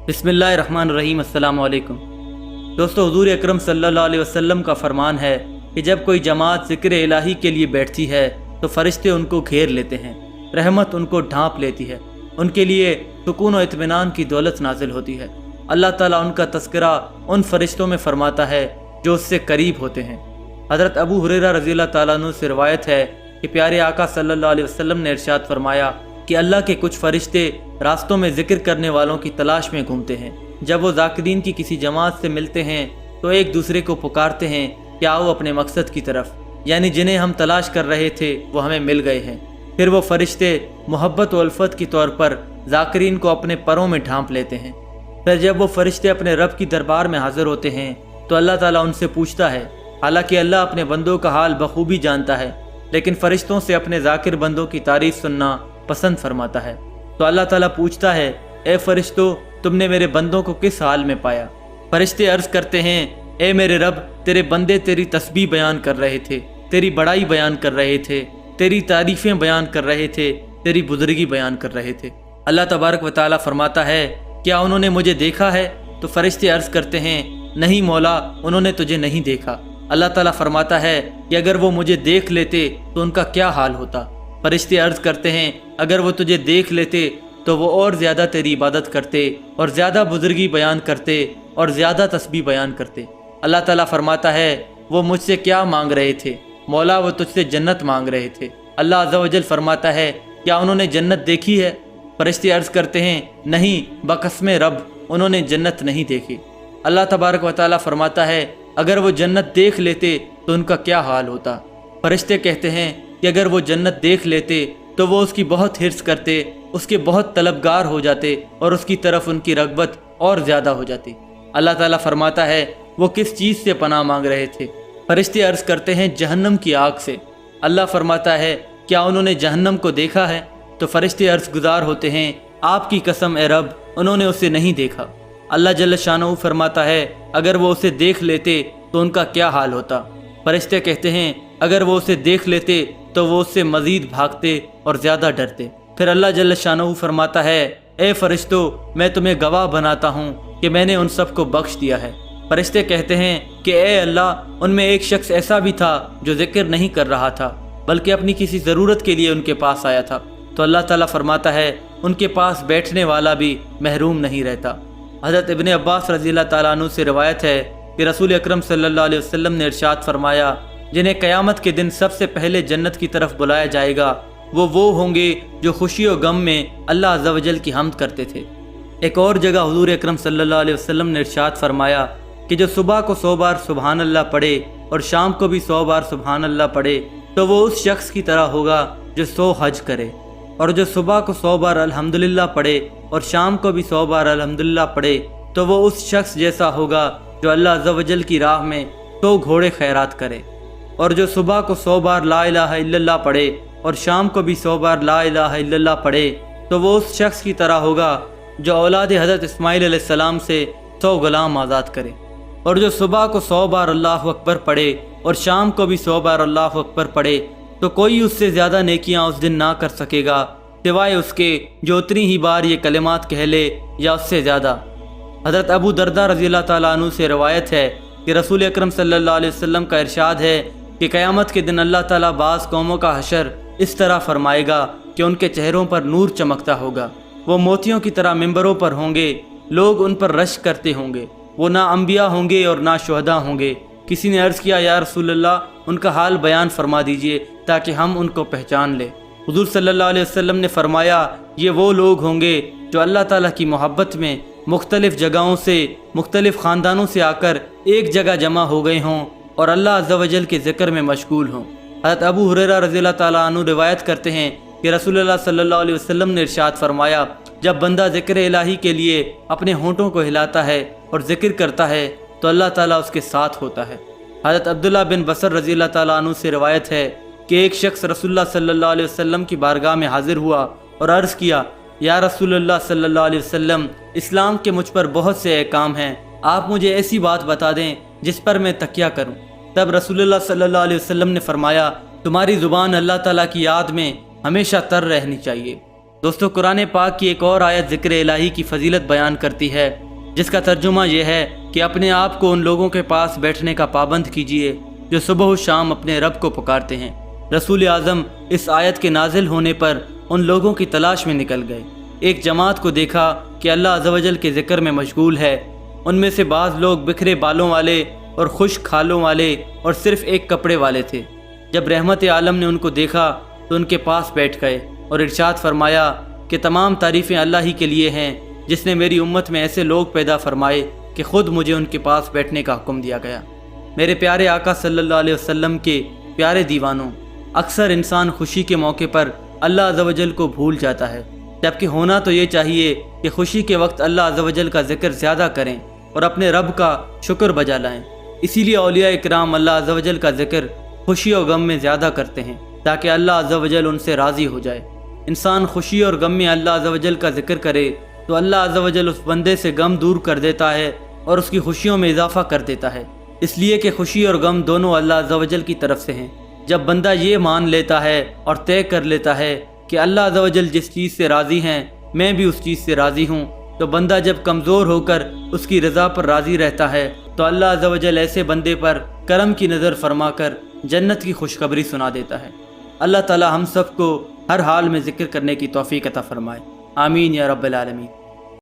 بسم اللہ الرحمن الرحیم۔ السلام علیکم دوستو، حضور اکرم صلی اللہ علیہ وسلم کا فرمان ہے کہ جب کوئی جماعت ذکر الہی کے لیے بیٹھتی ہے تو فرشتے ان کو گھیر لیتے ہیں، رحمت ان کو ڈھانپ لیتی ہے، ان کے لیے سکون و اطمینان کی دولت نازل ہوتی ہے۔ اللہ تعالیٰ ان کا تذکرہ ان فرشتوں میں فرماتا ہے جو اس سے قریب ہوتے ہیں۔ حضرت ابو ہریرہ رضی اللہ تعالیٰ عنہ سے روایت ہے کہ پیارے آقا صلی اللہ علیہ وسلم نے ارشاد فرمایا کہ اللہ کے کچھ فرشتے راستوں میں ذکر کرنے والوں کی تلاش میں گھومتے ہیں۔ جب وہ ذاکرین کی کسی جماعت سے ملتے ہیں تو ایک دوسرے کو پکارتے ہیں کہ آؤ اپنے مقصد کی طرف، یعنی جنہیں ہم تلاش کر رہے تھے وہ ہمیں مل گئے ہیں۔ پھر وہ فرشتے محبت و الفت کی طور پر ذاکرین کو اپنے پروں میں ڈھانپ لیتے ہیں۔ پھر جب وہ فرشتے اپنے رب کی دربار میں حاضر ہوتے ہیں تو اللہ تعالیٰ ان سے پوچھتا ہے، حالانکہ اللہ اپنے بندوں کا حال بخوبی جانتا ہے، لیکن فرشتوں سے اپنے ذاکر بندوں کی تعریف سننا پسند فرماتا ہے۔ تو اللہ تعالیٰ پوچھتا ہے، اے فرشتوں، تم نے میرے بندوں کو کس حال میں پایا؟ فرشتے عرض کرتے ہیں، اے میرے رب، تیرے بندے تیری تسبیح بیان کر رہے تھے، تیری بڑائی بیان کر رہے تھے، تیری تعریفیں بیان کر رہے تھے، تیری بزرگی بیان کر رہے تھے۔ اللہ تبارک و تعالیٰ فرماتا ہے، کیا انہوں نے مجھے دیکھا ہے؟ تو فرشتے عرض کرتے ہیں، نہیں مولا، انہوں نے تجھے نہیں دیکھا۔ اللہ تعالیٰ فرماتا ہے کہ اگر وہ مجھے دیکھ لیتے تو ان کا کیا حال ہوتا؟ فرشتے عرض کرتے ہیں، اگر وہ تجھے دیکھ لیتے تو وہ اور زیادہ تیری عبادت کرتے اور زیادہ بزرگی بیان کرتے اور زیادہ تسبیح بیان کرتے۔ اللہ تعالیٰ فرماتا ہے، وہ مجھ سے کیا مانگ رہے تھے؟ مولا، وہ تجھ سے جنت مانگ رہے تھے۔ اللہ عز و جل فرماتا ہے، کیا انہوں نے جنت دیکھی ہے؟ فرشتے عرض کرتے ہیں، نہیں، بقسم رب، انہوں نے جنت نہیں دیکھی۔ اللہ تبارک و تعالیٰ فرماتا ہے، اگر وہ جنت دیکھ لیتے تو ان کا کیا حال ہوتا؟ فرشتے کہتے ہیں کہ اگر وہ جنت دیکھ لیتے تو وہ اس کی بہت حرص کرتے، اس کے بہت طلبگار ہو جاتے اور اس کی طرف ان کی رغبت اور زیادہ ہو جاتی۔ اللہ تعالیٰ فرماتا ہے، وہ کس چیز سے پناہ مانگ رہے تھے؟ فرشتے عرض کرتے ہیں، جہنم کی آگ سے۔ اللہ فرماتا ہے، کیا انہوں نے جہنم کو دیکھا ہے؟ تو فرشتے عرض گزار ہوتے ہیں، آپ کی قسم اے رب، انہوں نے اسے نہیں دیکھا۔ اللہ جل شانہ فرماتا ہے، اگر وہ اسے دیکھ لیتے تو ان کا کیا حال ہوتا؟ فرشتے کہتے ہیں، اگر وہ اسے دیکھ لیتے تو وہ اس سے مزید بھاگتے اور زیادہ ڈرتے۔ پھر اللہ جل شانہ فرماتا ہے، اے فرشتوں، میں تمہیں گواہ بناتا ہوں کہ میں نے ان سب کو بخش دیا ہے۔ فرشتے کہتے ہیں کہ اے اللہ، ان میں ایک شخص ایسا بھی تھا جو ذکر نہیں کر رہا تھا بلکہ اپنی کسی ضرورت کے لیے ان کے پاس آیا تھا۔ تو اللہ تعالیٰ فرماتا ہے، ان کے پاس بیٹھنے والا بھی محروم نہیں رہتا۔ حضرت ابن عباس رضی اللہ تعالیٰ عنہ سے روایت ہے کہ رسول اکرم صلی اللہ علیہ وسلم نے ارشاد فرمایا، جنہیں قیامت کے دن سب سے پہلے جنت کی طرف بلایا جائے گا وہ ہوں گے جو خوشی و غم میں اللہ عز و جل کی حمد کرتے تھے۔ ایک اور جگہ حضور اکرم صلی اللہ علیہ وسلم نے ارشاد فرمایا کہ جو صبح کو 100 بار سبحان اللہ پڑھے اور شام کو بھی 100 بار سبحان اللہ پڑھے تو وہ اس شخص کی طرح ہوگا جو 100 حج کرے، اور جو صبح کو 100 بار الحمدللہ پڑھے اور شام کو بھی 100 بار الحمدللہ پڑھے تو وہ اس شخص جیسا ہوگا جو اللہ عز و جل کی راہ میں 100 گھوڑے خیرات کرے، اور جو صبح کو 100 بار لا الہ الا اللہ پڑھے اور شام کو بھی 100 بار لا الہ الا اللہ پڑھے تو وہ اس شخص کی طرح ہوگا جو اولاد حضرت اسماعیل علیہ السلام سے 100 غلام آزاد کرے، اور جو صبح کو 100 بار اللہ اکبر پڑھے اور شام کو بھی 100 بار اللہ اکبر پڑھے تو کوئی اس سے زیادہ نیکیاں اس دن نہ کر سکے گا سوائے اس کے جو اتنی ہی بار یہ کلمات کہہ لے یا اس سے زیادہ۔ حضرت ابو دردہ رضی اللہ تعالیٰ عنہ سے روایت ہے کہ رسول اکرم صلی اللہ علیہ وسلم کا ارشاد ہے کہ قیامت کے دن اللہ تعالیٰ بعض قوموں کا حشر اس طرح فرمائے گا کہ ان کے چہروں پر نور چمکتا ہوگا، وہ موتیوں کی طرح ممبروں پر ہوں گے، لوگ ان پر رشک کرتے ہوں گے، وہ نہ انبیاء ہوں گے اور نہ شہداء ہوں گے۔ کسی نے عرض کیا، یا رسول اللہ، ان کا حال بیان فرما دیجئے تاکہ ہم ان کو پہچان لیں۔ حضور صلی اللہ علیہ وسلم نے فرمایا، یہ وہ لوگ ہوں گے جو اللہ تعالیٰ کی محبت میں مختلف جگہوں سے، مختلف خاندانوں سے آ کر ایک جگہ جمع ہو گئے ہوں اور اللہ عز و جل کے ذکر میں مشغول ہوں۔ حضرت ابو ہریرہ رضی اللہ تعالیٰ عنہ روایت کرتے ہیں کہ رسول اللہ صلی اللہ علیہ وسلم نے ارشاد فرمایا، جب بندہ ذکر الہی کے لیے اپنے ہونٹوں کو ہلاتا ہے اور ذکر کرتا ہے تو اللہ تعالیٰ اس کے ساتھ ہوتا ہے۔ حضرت عبداللہ بن بصر رضی اللہ تعالیٰ عنہ سے روایت ہے کہ ایک شخص رسول اللہ صلی اللہ علیہ وسلم کی بارگاہ میں حاضر ہوا اور عرض کیا، یا رسول اللہ صلی اللہ علیہ وسلم، اسلام کے مجھ پر بہت سے احکام ہیں، آپ مجھے ایسی بات بتا دیں جس پر میں تکیہ کروں۔ تب رسول اللہ صلی اللہ علیہ وسلم نے فرمایا، تمہاری زبان اللہ تعالیٰ کی یاد میں ہمیشہ تر رہنی چاہیے۔ دوستو قرآن پاک کی ایک اور آیت ذکر الہی کی فضیلت بیان کرتی ہے، جس کا ترجمہ یہ ہے کہ اپنے آپ کو ان لوگوں کے پاس بیٹھنے کا پابند کیجیے جو صبح و شام اپنے رب کو پکارتے ہیں۔ رسول اعظم اس آیت کے نازل ہونے پر ان لوگوں کی تلاش میں نکل گئے۔ ایک جماعت کو دیکھا کہ اللہ عز و جل کے ذکر میں مشغول ہے۔ ان میں سے بعض لوگ بکھرے بالوں والے اور خشک کھالوں والے اور صرف ایک کپڑے والے تھے۔ جب رحمت عالم نے ان کو دیکھا تو ان کے پاس بیٹھ گئے اور ارشاد فرمایا کہ تمام تعریفیں اللہ ہی کے لیے ہیں، جس نے میری امت میں ایسے لوگ پیدا فرمائے کہ خود مجھے ان کے پاس بیٹھنے کا حکم دیا گیا۔ میرے پیارے آقا صلی اللہ علیہ وسلم کے پیارے دیوانوں، اکثر انسان خوشی کے موقع پر اللہ عز و جل کو بھول جاتا ہے، جبکہ ہونا تو یہ چاہیے کہ خوشی کے وقت اللہ عز و جل کا ذکر زیادہ کریں اور اپنے رب کا شکر بجا لائیں۔ اسی لیے اولیاء اکرام اللہ عز و جل کا ذکر خوشی اور غم میں زیادہ کرتے ہیں تاکہ اللہ عز و جل ان سے راضی ہو جائے۔ انسان خوشی اور غم میں اللہ عز و جل کا ذکر کرے تو اللہ عز و جل اس بندے سے غم دور کر دیتا ہے اور اس کی خوشیوں میں اضافہ کر دیتا ہے، اس لیے کہ خوشی اور غم دونوں اللہ عز و جل کی طرف سے ہیں۔ جب بندہ یہ مان لیتا ہے اور طے کر لیتا ہے کہ اللہ عز و جل جس چیز سے راضی ہیں میں بھی اس چیز سے راضی ہوں، تو بندہ جب کمزور ہو کر اس کی رضا پر راضی رہتا ہے تو اللہ عز و جل ایسے بندے پر کرم کی نظر فرما کر جنت کی خوشخبری سنا دیتا ہے۔ اللہ تعالی ہم سب کو ہر حال میں ذکر کرنے کی توفیق عطا فرمائے، آمین یا رب العالمین۔